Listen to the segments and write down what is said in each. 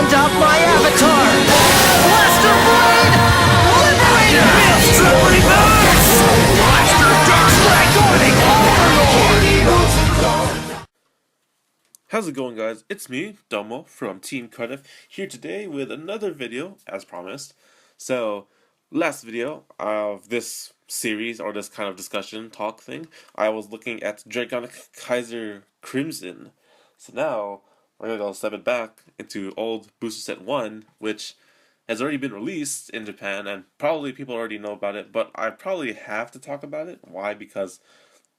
adopt my avatar! Blaster Blade! Liberate Beast! Reverse! Blaster Dark's Dragonic Overlord! How's it going, guys? It's me, Domo, from Team Cardiff, here today with another video, as promised. So, last video of this series, or this kind of discussion, talk thing, I was looking at Dragonic Kaiser Crimson. So now, we're going to go step it back into old Booster Set 1, which has already been released in Japan, and probably people already know about it, but I probably have to talk about it. Why? Because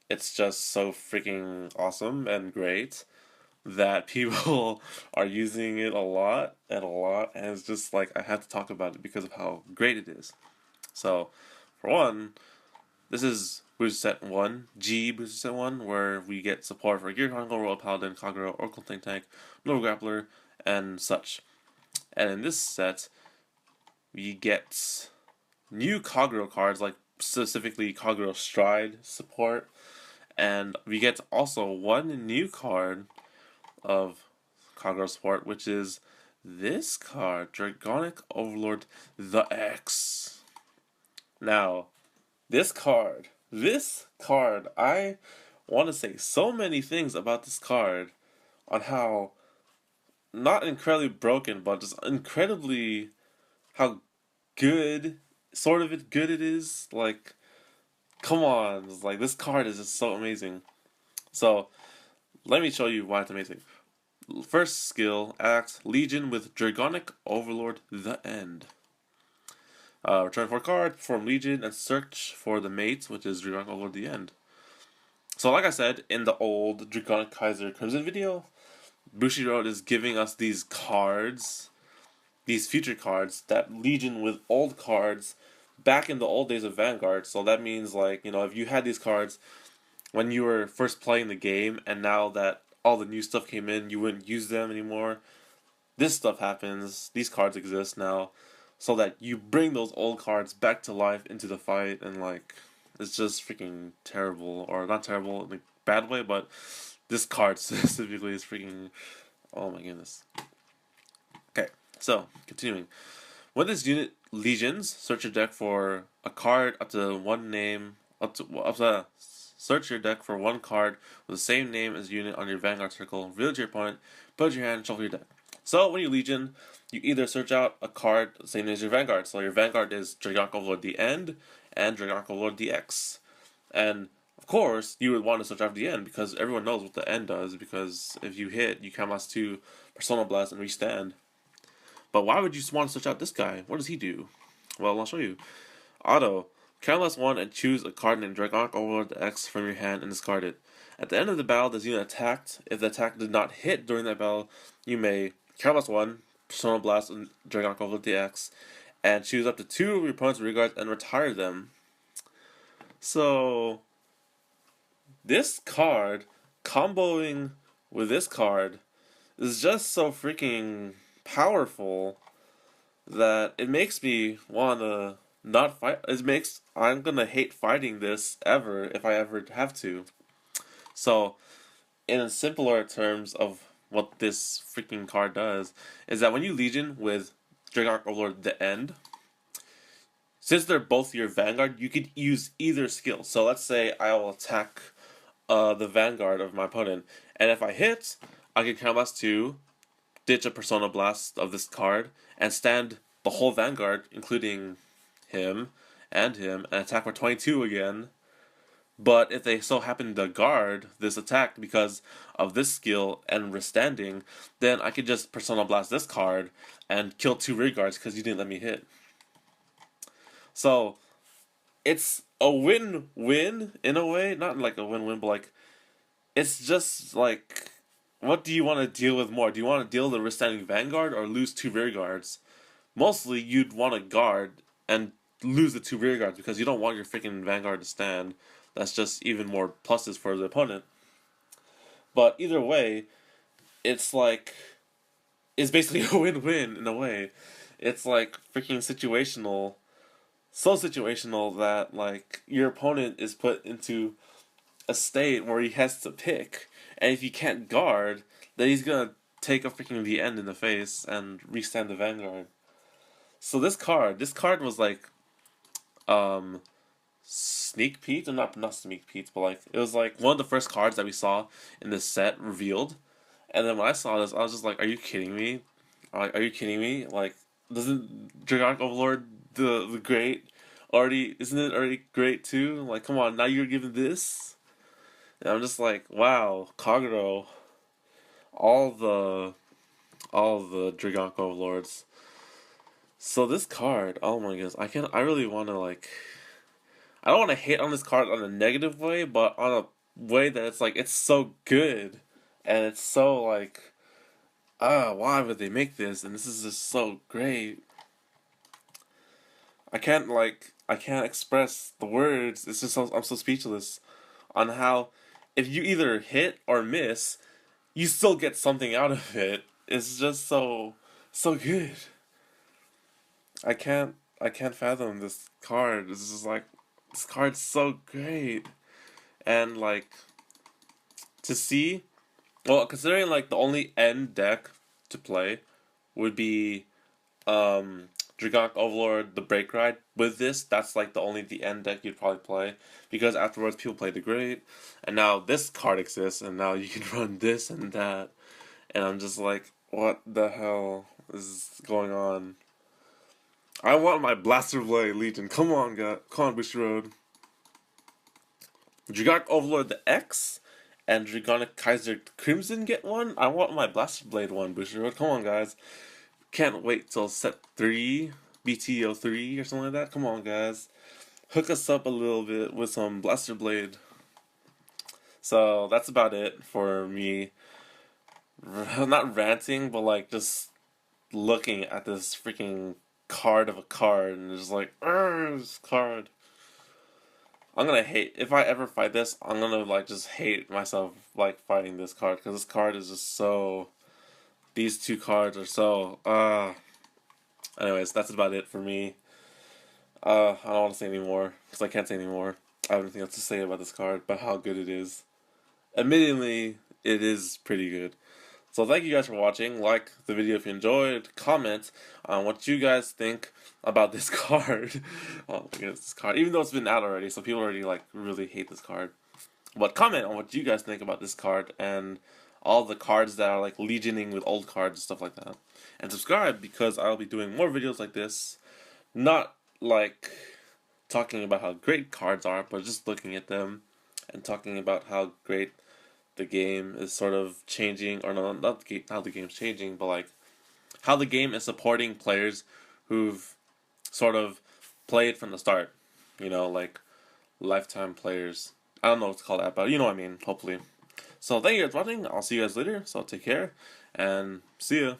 it's just so freaking awesome and great that people are using it a lot, and it's just like, I have to talk about it because of how great it is. So, for one, this is Booster Set 1, G Booster Set 1, where we get support for Gear Congo, Royal Paladin, Kagura, Oracle Think Tank, Nova Grappler, and such. And in this set, we get new Kagura cards, like specifically Kagura Stride support, and we get also one new card of Kagura support, which is this card, Dragonic Overlord the X. Now, this card, I want to say so many things about this card, on how not incredibly broken, but just incredibly how good, good it is. Like, come on, it's like, this card is just so amazing. So, let me show you why it's amazing. First skill, act Legion with Dragonic Overlord the End. Return 4 card, perform Legion, and search for the mate, which is Dragonic Overlord the End. So like I said in the old Dragonic Kaiser Crimson video, Bushiroad is giving us these cards, these future cards, that Legion with old cards back in the old days of Vanguard. So that means, like, you know, if you had these cards when you were first playing the game, and now that all the new stuff came in, you wouldn't use them anymore. This stuff happens, these cards exist now, so that you bring those old cards back to life into the fight, and like, it's just freaking terrible, or not terrible in a bad way, but this card specifically is freaking, oh my goodness. Okay, so, continuing. When this unit legions, search your deck for a card up to one name, search your deck for one card with the same name as the unit on your Vanguard circle, reveal it to your opponent, put it in your hand, and shuffle your deck. So when you Legion, you either search out a card the same name as your Vanguard. So your Vanguard is Dragonic Overlord the End and Dragonic Overlord the X. And of course, you would want to search out the End, because everyone knows what the End does, because if you hit, you cast 2 Persona Blast and restand. But why would you want to search out this guy? What does he do? Well, I'll show you. Auto. Count +1 and choose a card named Dragonic Overlord the X from your hand and discard it. At the end of the battle, this unit attacked. If the attack did not hit during that battle, you may count +1, Persona Blast and Dragonic Overlord the X, and choose up to 2 of your opponent's rearguards and retire them. So, this card, comboing with this card, is just so freaking powerful that it makes me want to not fight. I'm gonna hate fighting this ever if I ever have to. So, in simpler terms of what this freaking card does, is that when you Legion with Dragonic Overlord the End, since they're both your Vanguard, you could use either skill. So let's say I will attack the Vanguard of my opponent, and if I hit, I can count +2, ditch a Persona Blast of this card, and stand the whole Vanguard, including him, and attack for 22 again. But if they so happen to guard this attack because of this skill and withstanding, then I could just Persona Blast this card and kill 2 rearguards because you didn't let me hit. So, it's a win-win in a way. Not like a win-win, but like, it's just like, what do you want to deal with more? Do you want to deal with the withstanding Vanguard or lose 2 rearguards? Mostly, you'd want to guard and lose the 2 rearguards because you don't want your freaking Vanguard to stand. That's just even more pluses for the opponent. But either way, it's like, it's basically a win-win in a way. It's like freaking situational. So situational that, like, your opponent is put into a state where he has to pick. And if you can't guard, then he's gonna take a freaking the end in the face and restand the Vanguard. So this card was like, sneak peek, or not sneak peek, but like it was like one of the first cards that we saw in this set revealed. And then when I saw this, I was just like, "Are you kidding me? Like, are you kidding me? Like, doesn't Dragonic Overlord the Great already? Isn't it already great too? Like, come on, now you're giving this." And I'm just like, "Wow, Kagero, all the Dragonic Overlords." So this card, oh my goodness, I really want to like, I don't want to hate on this card on a negative way, but on a way that it's like it's so good, and it's so like, why would they make this? And this is just so great. I can't express the words. It's just I'm so speechless on how if you either hit or miss, you still get something out of it. It's just so good. I can't fathom this card. This is like, this card's so great. And like, to see, well, considering like the only end deck to play would be Dragonic Overlord the Break Ride. With this, that's like the end deck you'd probably play, because afterwards people play the Great, and now this card exists, and now you can run this and that, and I'm just like, what the hell is going on? I want my Blaster Blade Legion. Come on, God. Come on, Bushiroad. Dragonic Overlord the X and Dragonic Kaiser Crimson get one. I want my Blaster Blade one, Bushiroad. Come on, guys. Can't wait till set 3, BTO3 or something like that. Come on, guys. Hook us up a little bit with some Blaster Blade. So that's about it for me. Not ranting, but like just looking at this freaking card of a card and just like, this card. I'm gonna hate, if I ever fight this, I'm gonna like just hate myself like fighting this card, because this card is just so, these two cards are so, anyways, that's about it for me. I don't want to say anymore, because I can't say anymore. I have nothing else to say about this card, but how good it is. Admittedly, it is pretty good. So thank you guys for watching. Like the video if you enjoyed. Comment on what you guys think about this card. Oh my goodness, this card. Even though it's been out already, so people already like really hate this card. But comment on what you guys think about this card and all the cards that are like legioning with old cards and stuff like that. And subscribe, because I'll be doing more videos like this. Not like talking about how great cards are, but just looking at them and talking about how great the game is sort of changing, or not how the game's changing, but like how the game is supporting players who've sort of played from the start, you know, like lifetime players. I don't know what to call that, but you know what I mean, hopefully. So thank you guys for watching. I'll see you guys later, so take care, and see ya.